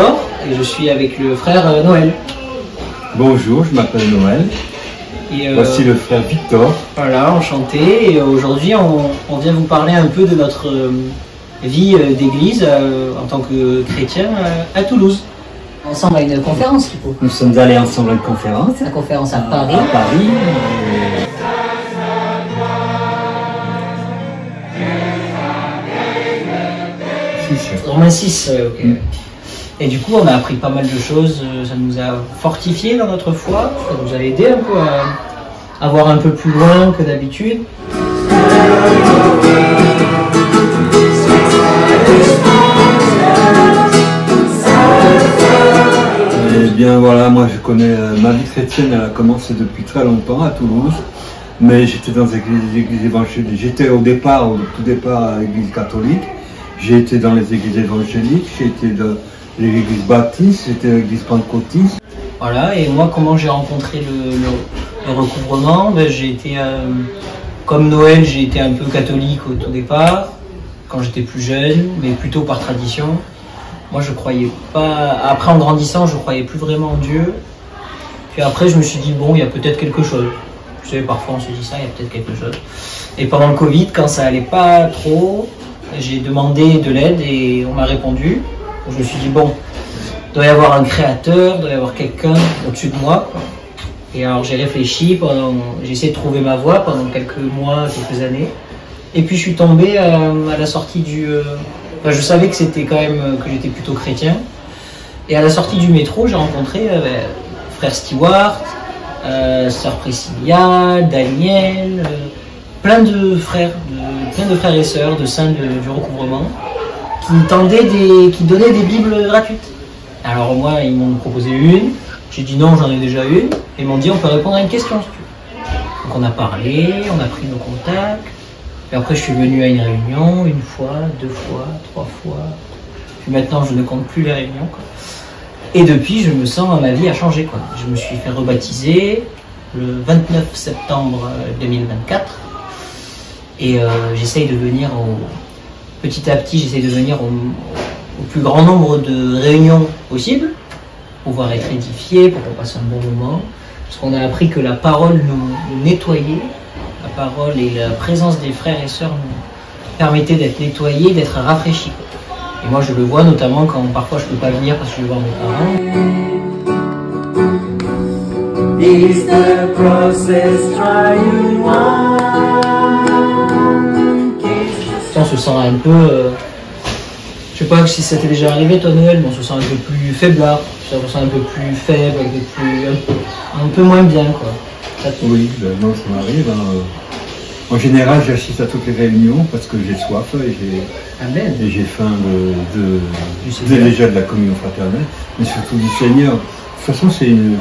Victor et je suis avec le frère Noël. Bonjour, je m'appelle Noël. Et voici le frère Victor. Voilà, enchanté. Et aujourd'hui, on vient vous parler un peu de notre vie d'église en tant que chrétien à Toulouse. Ensemble à une conférence, du coup. Nous sommes allés ensemble à une conférence. La conférence à Paris. À Paris. Romains 6, ok. Et du coup, on a appris pas mal de choses. Ça nous a fortifié dans notre foi. Ça nous a aidé un peu à voir un peu plus loin que d'habitude. Eh bien voilà, moi je connais ma vie chrétienne, elle a commencé depuis très longtemps à Toulouse. Mais j'étais dans les églises évangéliques. J'étais au tout départ à l'église catholique. J'ai été dans les églises évangéliques, j'ai été dans l'église baptiste, j'étais à l'église pentecôtiste. Voilà, et moi, comment j'ai rencontré le recouvrement, ben, j'ai été, comme Noël, j'ai été un peu catholique au tout départ, quand j'étais plus jeune, mais plutôt par tradition. Moi, je croyais pas. Après, en grandissant, je croyais plus vraiment en Dieu. Puis après, je me suis dit, bon, il y a peut-être quelque chose. Vous savez, parfois on se dit ça, il y a peut-être quelque chose. Et pendant le Covid, quand ça allait pas trop, j'ai demandé de l'aide et on m'a répondu. Donc, je me suis dit, bon, il doit y avoir un créateur, il doit y avoir quelqu'un au-dessus de moi, quoi. Et alors j'ai réfléchi, j'ai essayé de trouver ma voie pendant quelques mois, quelques années. Et puis je suis tombé à la sortie du... Enfin, je savais que c'était quand même que j'étais plutôt chrétien. Et à la sortie du métro, j'ai rencontré frère Stewart, sœur Priscilla, Daniel, plein de frères et sœurs, de saints du recouvrement, qui donnaient des Bibles gratuites. Alors moi, ils m'ont proposé une, j'ai dit non, j'en ai déjà une, et ils m'ont dit on peut répondre à une question si tu veux. Donc on a parlé, on a pris nos contacts, et après je suis venu à une réunion, une fois, 2 fois, 3 fois, puis maintenant je ne compte plus les réunions, quoi. Et depuis, je me sens, ma vie a changé, quoi. Je me suis fait rebaptiser le 29 septembre 2024, et j'essaye de venir petit à petit, j'essaye de venir au plus grand nombre de réunions possibles, pour pouvoir être édifié, pour qu'on passe un bon moment. Parce qu'on a appris que la parole nous nettoyait, la parole et la présence des frères et sœurs nous permettaient d'être nettoyés, d'être rafraîchis. Et moi je le vois notamment quand parfois je ne peux pas venir parce que je vais voir mes parents. On se sent un peu... je sais pas si ça t'est déjà arrivé toi Noël, mais on se sent un peu plus faiblard, on se sent un peu plus faible, un peu moins bien, quoi. Oui, non, ça m'arrive. Hein. En général, j'assiste à toutes les réunions parce que j'ai soif et j'ai faim déjà de la communion fraternelle, mais surtout du Seigneur. De toute façon, c'est une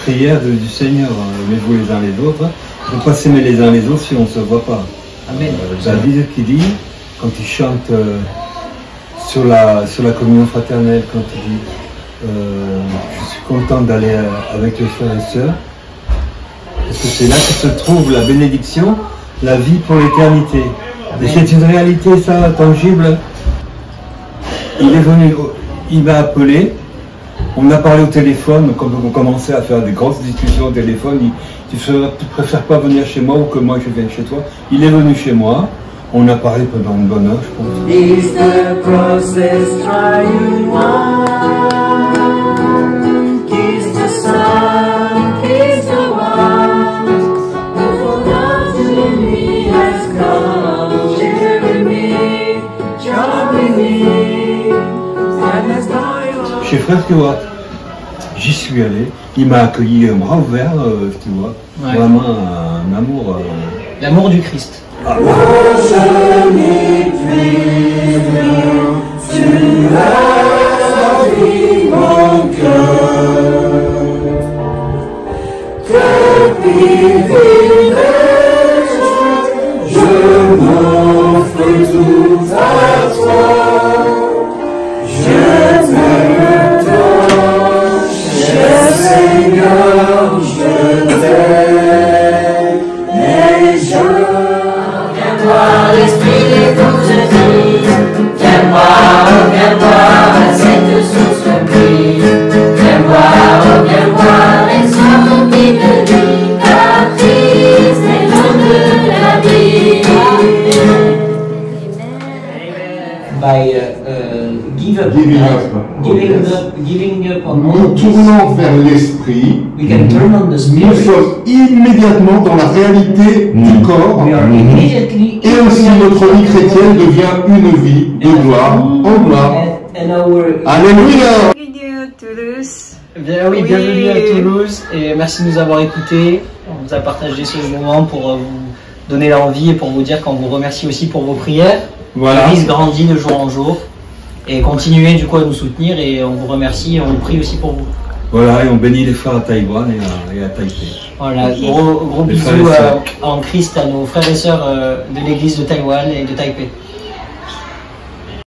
prière du Seigneur. Aimez-vous les uns les autres. On ne peut pas s'aimer les uns les autres si on ne se voit pas. Amen. David qui dit, quand il chante sur la communion fraternelle, quand il dit je suis content d'aller avec les frères et sœurs, parce que c'est là que se trouve la bénédiction, la vie pour l'éternité. Et c'est une réalité, ça, tangible. Il est venu, il m'a appelé, on a parlé au téléphone, quand on commençait à faire des grosses discussions au téléphone, tu préfères pas venir chez moi ou que moi je vienne chez toi. Il est venu chez moi, on a parlé pendant une bonne heure, je pense. Chez frère Stewart, j'y suis allé, il m'a accueilli un bras ouvert, Stewart. Ouais. Vraiment un amour. L'amour du Christ. Ah. Je m'offre tout à toi. Je t'aime tant, cher Seigneur, je t'aime. Et je viens voir l'esprit des douze filles. Viens voir, giving up on nous all this, tournons vers l'esprit, we can turn on the nous spirit. sommes immédiatement dans la réalité du corps, We are immediately et aussi notre vie chrétienne devient une vie de gloire en gloire. and our Alléluia! Bienvenue à Toulouse. Bien, oui, Oui. bienvenue à Toulouse et merci de nous avoir écoutés. On vous a partagé ce moment pour vous donner l'envie et pour vous dire qu'on vous remercie aussi pour vos prières. Voilà. L'Église grandit de jour en jour et continuez du coup à nous soutenir et on vous remercie et on prie aussi pour vous. Voilà, et on bénit les frères à Taïwan et à Taipei. Voilà, gros Les bisous frères et sœurs. en Christ à nos frères et sœurs de l'Église de Taïwan et de Taipei.